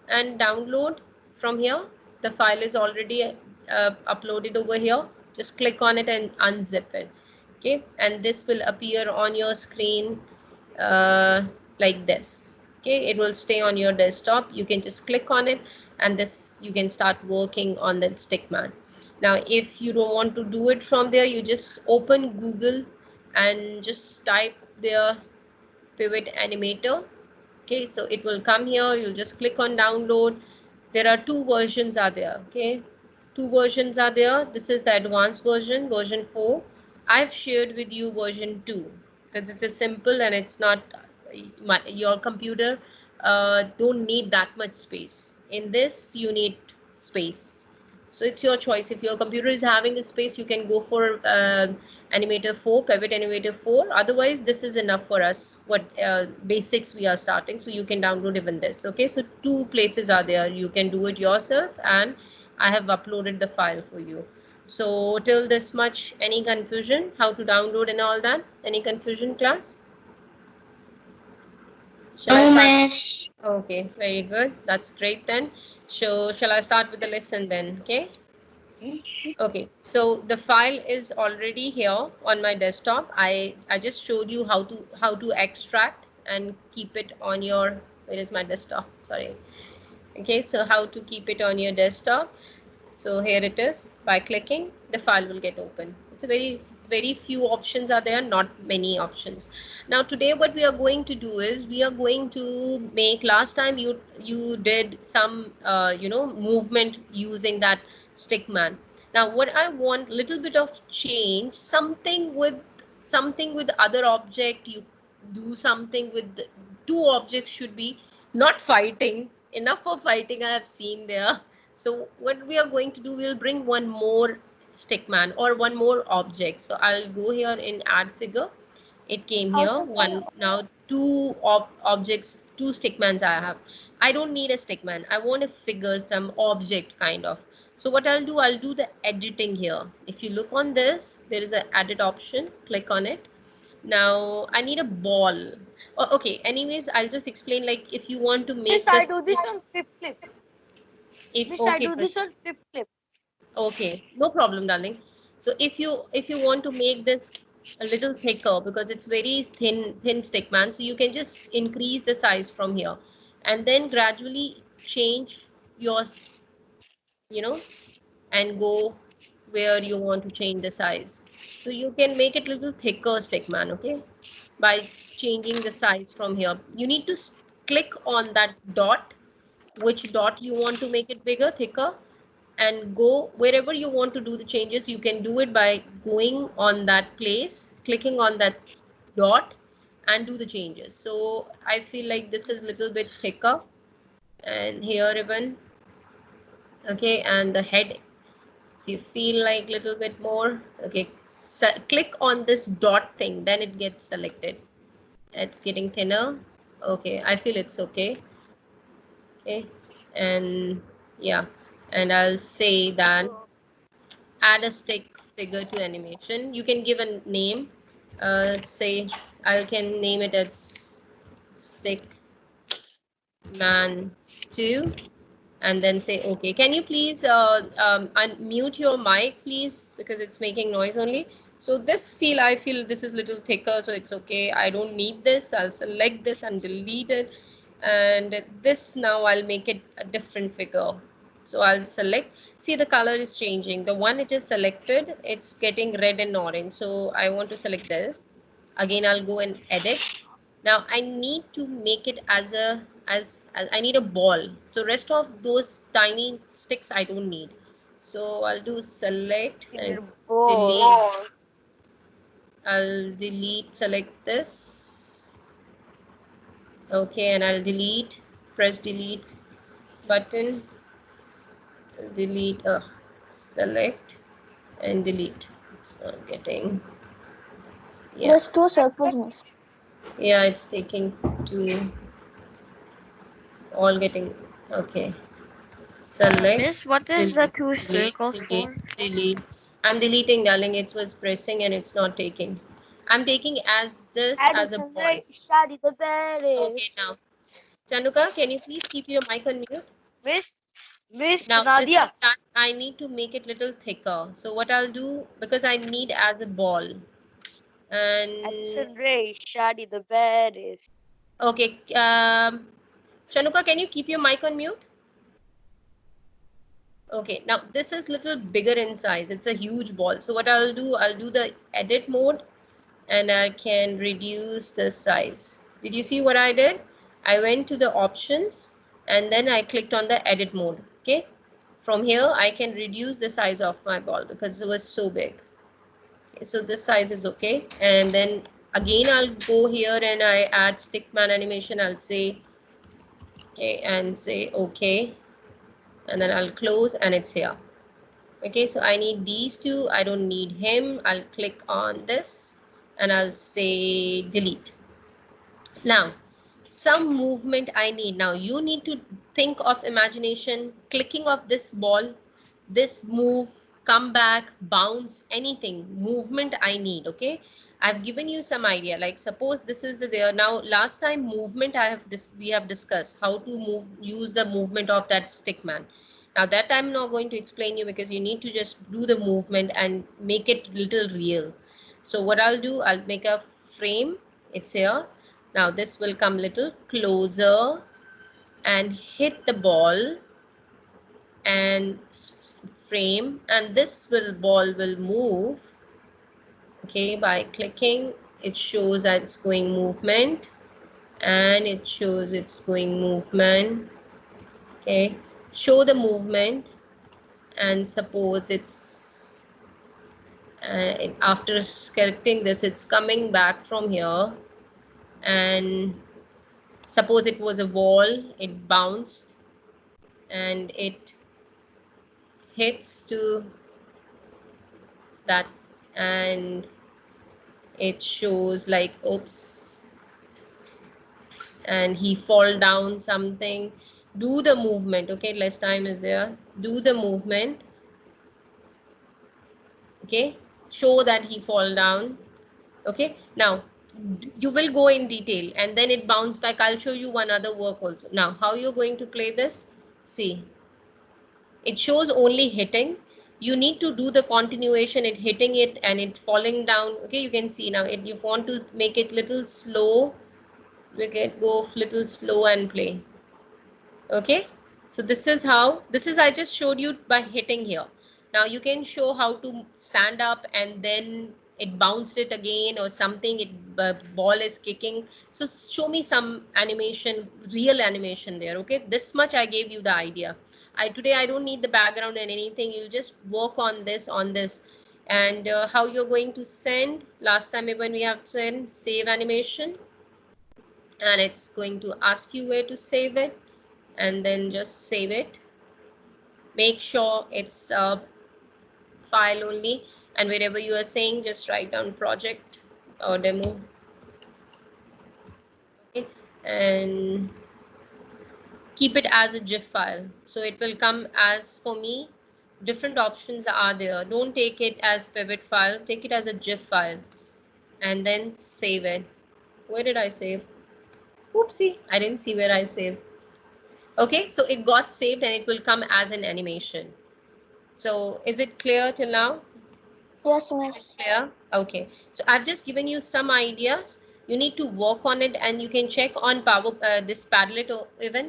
and download from here. The file is already uploaded over here. Just click on it and unzip it. Okay, and this will appear on your screen like this. Okay, it will stay on your desktop. You can just click on it, and this you can start working on that stickman. Now if you don't want to do it from there, you just open Google and just type there pivot animator. Okay, so it will come here. You'll just click on download. There are two versions are there. Okay, two versions are there. This is the advanced version, version 4. I've shared with you version 2 because it's a simple and it's not your computer don't need that much space. In this you need space, so it's your choice. If your computer is having a space, you can go for animator 4, pivot animator 4. Otherwise this is enough for us what basics we are starting, so you can download even this. Okay, so two places are there. You can do it yourself, and I have uploaded the file for you. So till this much, any confusion how to download and all that? Any confusion, class? Shall I No, start? miss. Okay, very good. That's great then. So shall I start with the lesson then? Okay. Okay, so the file is already here on my desktop. I just showed you how to extract and keep it on your, where is my desktop? Sorry. Okay, so how to keep it on your desktop. So here it is. By clicking, the file will get open. It's a very few options are there, not many options. Now today what we are going to do is we are going to make, last time you did some movement using that stickman. Now what I want, little bit of change, something with other object. You do something with two objects, should be not fighting. Enough of fighting I have seen there. So what we are going to do, we'll bring one more stickman or one more object. So I'll go here in add figure. It came here. One, now two objects, two stickmans I have. I don't need a stickman. I want a figure, some object kind of. So what I'll do the editing here. If you look on this, there is an edit option. Click on it. Now I need a ball. Oh, okay. Anyways, I'll just explain, like if you want to Miss, make I this do this on flip flip. if Miss, I okay, do this on flip flip. okay, no problem, darling. So if you want to make this a little thicker, because it's very thin stick man, so you can just increase the size from here, and then gradually change your you know and go where you want to change the size. So you can make it little thicker stick man. Okay, by changing the size from here, you need to click on that dot, which dot you want to make it bigger, thicker, and go wherever you want to do the changes. You can do it by going on that place, clicking on that dot, and do the changes. So I feel like this is little bit thicker, and here even. Okay, and the head, if you feel like little bit more, okay, so click on this dot thing, then it gets selected. It's getting thinner. Okay, I feel it's okay. Okay, and yeah, and I'll say that add a stick figure to animation. You can give a name. Say I can name it as stick man 2, and then say okay. Can you please unmute your mic, please, because it's making noise only. So this I feel this is little thicker, so it's okay. I don't need this. I'll select this and delete it. And this, now I'll make it a different figure. So I'll select, see the color is changing. The one it is selected, it's getting red and orange. So I want to select this. Again, I'll go and edit. Now I need to make it as as I need a ball. So rest of those tiny sticks I don't need. So I'll do select and delete. Oh, I'll delete, select this. Okay, and I'll delete, press delete button, delete, select and delete. It's not getting, yeah. There's two circles, miss. Yeah, it's taking two, all getting, okay. Select, Miss, what is the delete, two delete, circles delete, for? delete. I'm deleting, darling. It was pressing and it's not taking. I'm taking as this Add as a ball. Shadi the Okay, Paris. now. Chanuka, can you please keep your mic on mute? Miss Miss Now this Nadia. is done. I need to make it little thicker. So what I'll do, because I need as a ball. And Edison Ray, Shadi the baddest. okay, Chanuka, can you keep your mic on mute? Okay, now this is little bigger in size. It's a huge ball. So what I'll do the edit mode and I can reduce the size. Did you see what I did? I went to the options and then I clicked on the edit mode. Okay. From here, I can reduce the size of my ball because it was so big. Okay, so this size is okay. And then again, I'll go here and I add stickman animation. I'll say, okay, and say, okay. And then I'll close and it's here. Okay, so I need these two. I don't need him. I'll click on this and I'll say delete. Now, some movement I need. Now, you need to think of imagination, clicking of this ball, this move, come back, bounce, anything, movement I need, okay? I've given you some idea. Like suppose this is the there. Now, last time movement we have discussed how to use the movement of that stick man. Now that I'm not going to explain you because you need to just do the movement and make it little real. So what I'll do, I'll make a frame. It's here. Now this will come little closer and hit the ball and frame, and this ball will move. Okay, by clicking it shows that it's going movement and it shows it's going movement. Okay, show the movement and suppose it's after selecting this it's coming back from here, and suppose it was a wall, it bounced and it hits to that and it shows like oops and he fall down something. Do the movement, okay, less time is there. Do the movement, okay, show that he fall down. Okay, now you will go in detail and then it bounce back. I'll show you one other work also. Now how you're going to play this, see, it shows only hitting. You need to do the continuation, it hitting it and it falling down. Okay, you can see now it, you want to make it little slow, we can go little slow and play. Okay, so this is how, this is I just showed you by hitting here. Now you can show how to stand up and then it bounced it again or something, it ball is kicking. So show me some animation, real animation there. Okay, this much I gave you the idea. I don't need the background and anything, you'll just work on this. And how you're going to send, last time when we have sent save animation, and it's going to ask you where to save it, and then just save it. Make sure it's a file only, and wherever you are saying just write down project or demo. Okay, and keep it as a gif file, so it will come as, for me different options are there. Don't take it as pivot file, take it as a gif file and then save it. Where did I save? Oopsie, I didn't see where I saved. Okay, so it got saved and it will come as an animation. So is it clear till now? Yes, miss. Clear? Okay. So I've just given you some ideas. You need to work on it and you can check on Power this Padlet or even